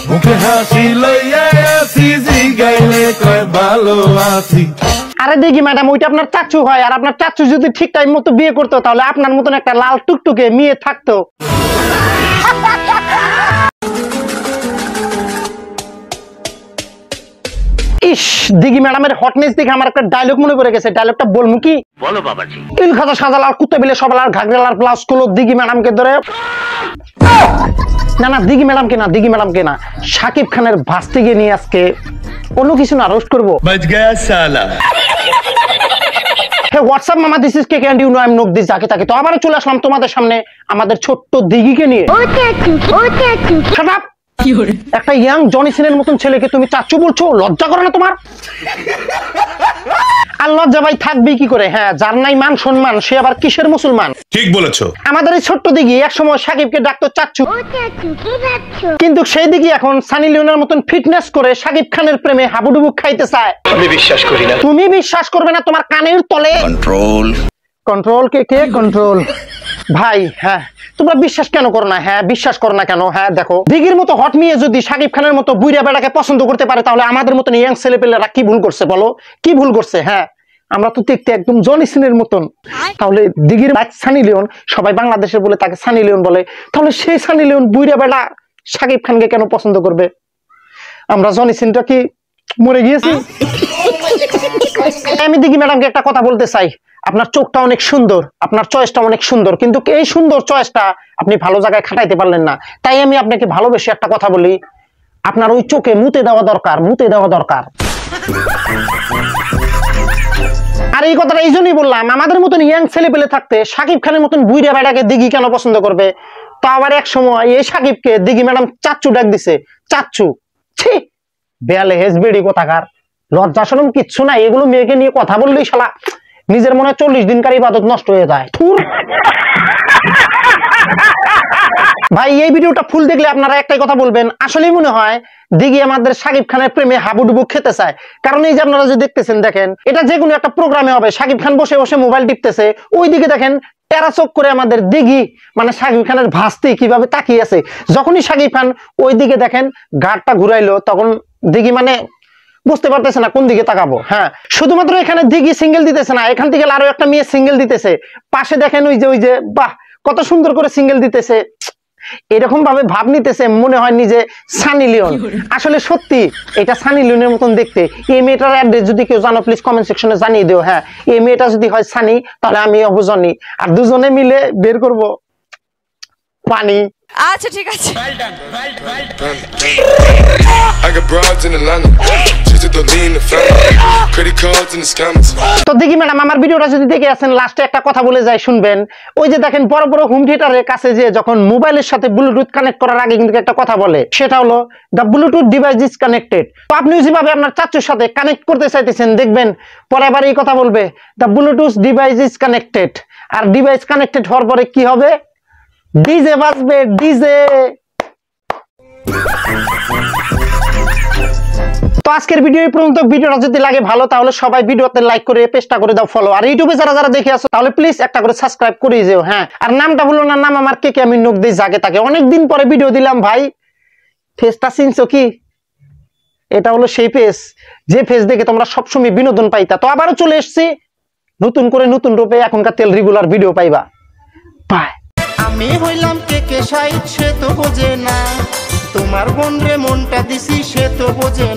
মুখে হাসি লইয়া আসি জিগাইলে কয় ভালো আছি। আরে দেখি ম্যাডাম, ওইটা আপনার চাচু হয়, আর আপনার চাচু যদি ঠিক টাইম মতো বিয়ে করতো তাহলে আপনার মতন একটা লাল টুকটুকে মেয়ে থাকতো। ইস, দিঘি ম্যাডামের হটনেস দেখে আমার একটা ডায়লগ মনে পড়ে গেছে। ডায়লগটা বলবো কি? বলো বাবাজি। তিল খাজা সাজালার কুত্তে বিলে সবালার ঘাগরালার প্লাস গুলো দিঘি ম্যাডামকে ধরে, না না দিঘি ম্যাডামকে না, দিঘি ম্যাডামকে না, শাকিব খানের ভাস্তিকে নিয়ে আজকে অন্য কিছু না রোস্ট করবো। বাজ গয়া সালা। হে হোয়াটসঅ্যাপ মামা, this is KK and you know I am নক দিস জাকে তাকে। তো আবারও চলে আসলাম তোমাদের সামনে আমাদের ছোট্ট দিঘিকে নিয়ে। Shut up! একটা ইয়াং জনি সিনের মতন ছেলেকে তুমি চাচ্চু বলছো? লজ্জা করে না তোমার? আর লজ্জা ভাই থাকবি কি করে? হ্যাঁ, যার নাই মান সম্মান সে আবার কিসের মুসলমান? ঠিক বলেছো। আমাদের এই ছোট্ট দিঘি একসময় সাকিবকে ডাকতো চাচ্চু, কিন্তু সেই দিঘি এখন সানি লিওনের মতন ফিটনেস করে সাকিব খানের প্রেমে হাবুডুবু খাইতে চায়। আমি বিশ্বাস করি না। তুমি বিশ্বাস করবে না, তোমার কানের তলে কন্ট্রোল কন্ট্রোল কে কন্ট্রোল ভাই। হ্যাঁ, তোমরা বিশ্বাস কেন করো না? হ্যাঁ, বিশ্বাস করো না কেন? হ্যাঁ দেখো, দিঘির মতো হট মেয়ে যদি সাকিব খানের মতো বুইড়া বেড়াকে পছন্দ করতে পারে তাহলে আমাদের মতন ইয়াং ছেলেপেলেরা কি ভুল করছে বলো? কি ভুল করছে? হ্যাঁ, আমরা তো দেখতে একদম জনি সিনের মতন। তাহলে দিঘির সানি লিওন, সবাই বাংলাদেশের বলে তাকে সানি লিওন বলে, তাহলে সেই সানি লিওন বুইড়া বেড়া সাকিব খানকে কেন পছন্দ করবে? আমরা জনি সিনটা কি মরে গিয়েছি? আমি দিঘি ম্যাডামকে একটা কথা বলতে চাই, আপনার চোখটা অনেক সুন্দর, আপনার চয়েসটা অনেক সুন্দর, কিন্তু এই সুন্দর চয়েসটা আপনি ভালো জায়গায় খাটাইতে পারলেন না। তাই আমি আপনাকে ভালোবেসে একটা কথা বলি, আপনার ওই চোখে মুতে দেওয়া দরকার, মুতে দেওয়া দরকার। আর এই কথাটা এই জন্যই বললাম, আমাদের মতন ইয়াং ছেলে পেলে থাকতে সাকিব খানের মতন বুইড়া বেড়াকে দিঘি কেন পছন্দ করবে? তো আবার এক সময় এই সাকিবকে দিঘি ম্যাডাম চাচ্চু ডাক দিছে। চাচ্চু! ছি, বেয়ালে হেজবেড়ি কোথাকার, লজ্জা শরম কিচ্ছু নাই। এগুলো মেয়েকে নিয়ে কথা বললেই শালা নিজের মনে 40 দিনকার ইবাদত নষ্ট হয়ে যায়। ভাই, এই ভিডিওটা ফুল দেখলে আপনারা একটাই কথা বলবেন, আসলেই মনে হয় দিঘি আমাদের সাকিব খানের প্রেমে হাবুডুবু খেতে চায়। কারণ এই যে আপনারা যে দেখতেছেন, দেখেন এটা যে কোনো একটা প্রোগ্রামে হবে, সাকিব খান বসে বসে মোবাইল টিপতেছে, ওইদিকে দেখেন টেরাচক করে আমাদের দিঘি মানে সাকিব খানের ভাস্তি কিভাবে তাকিয়ে আছে। যখনই সাকিব খান ওইদিকে দেখেন ঘাটটা ঘুরাইলো, তখন দিঘি মানে বুঝতে পারতেছে না কোন দিকে তাকাবো। হ্যাঁ, শুধুমাত্র এখানে দিঘি সিঙ্গেল দিতেছে না, এখান থেকে আরো একটা মেয়ে সিঙ্গেল দিতেছে। পাশে দেখেন ওই যে বাহ, কত সুন্দর করে সিঙ্গেল দিতেছে, এরকম ভাবে ভাব নিতেছে মনে হয় নিজে সানি লিওন। আসলে সত্যি এটা সানি লিওনের মতন দেখতে। এই মেয়েটার অ্যাড্রেস যদি কেউ জানো প্লিজ কমেন্ট সেকশনে জানিয়ে দিও। হ্যাঁ, এই মেয়েটা যদি হয় সানি তাহলে আমি অবজনি, আর দুজনে মিলে বের করব পানি। আচ্ছা ঠিক আছে। তো দেখি ম্যাডাম, আমার ভিডিওটা যদি দেখে আছেন লাস্টে একটা কথা বলে যাই, শুনবেন। ওই যে দেখেন বড় বড় হোম থিয়েটারের কাছে যে যখন মোবাইলের সাথে ব্লুটুথ কানেক্ট করার আগে কিন্তু একটা কথা বলে, সেটা হলো the Bluetooth device is connected. তো আপনি যেভাবে আপনার চাচুর সাথে কানেক্ট করতে চাইতেছেন, দেখবেন পরে আবার এই কথা বলবে the Bluetooth device is connected. আর ডিভাইস কানেক্টেড হওয়ার পরে কি হবে? ডিজে বাজবে, ডিজে। তো আজকের ভিডিও এই পর্যন্ত। ভিডিওটা যদি লাগে ভালো তাহলে সবাই ভিডিওতে লাইক করে পেজটা করে দাও ফলো, আর ইউটিউবে যারা যারা দেখে আসো তাহলে প্লিজ একটা করে সাবস্ক্রাইব করে যেও। হ্যাঁ, আর নামটা ভুলো না, নাম আমার কেকে আমি নক দিই জাগে তাকে। অনেকদিন পরে ভিডিও দিলাম ভাই, ফেসটা চিনছো কি? এটা হলো সেই ফেস যে ফেস দেখে তোমরা সবসময় বিনোদন পাইতা। তো আবারও চলে এসেছি নতুন করে, নতুন রূপে। এখনকার তেল রেগুলার ভিডিও পাইবা। বাই। আমি হইলাম কেকে সাইড, সে তো বোঝে না। তোমার বোন রে মনটা দিছি, সে তো বোঝে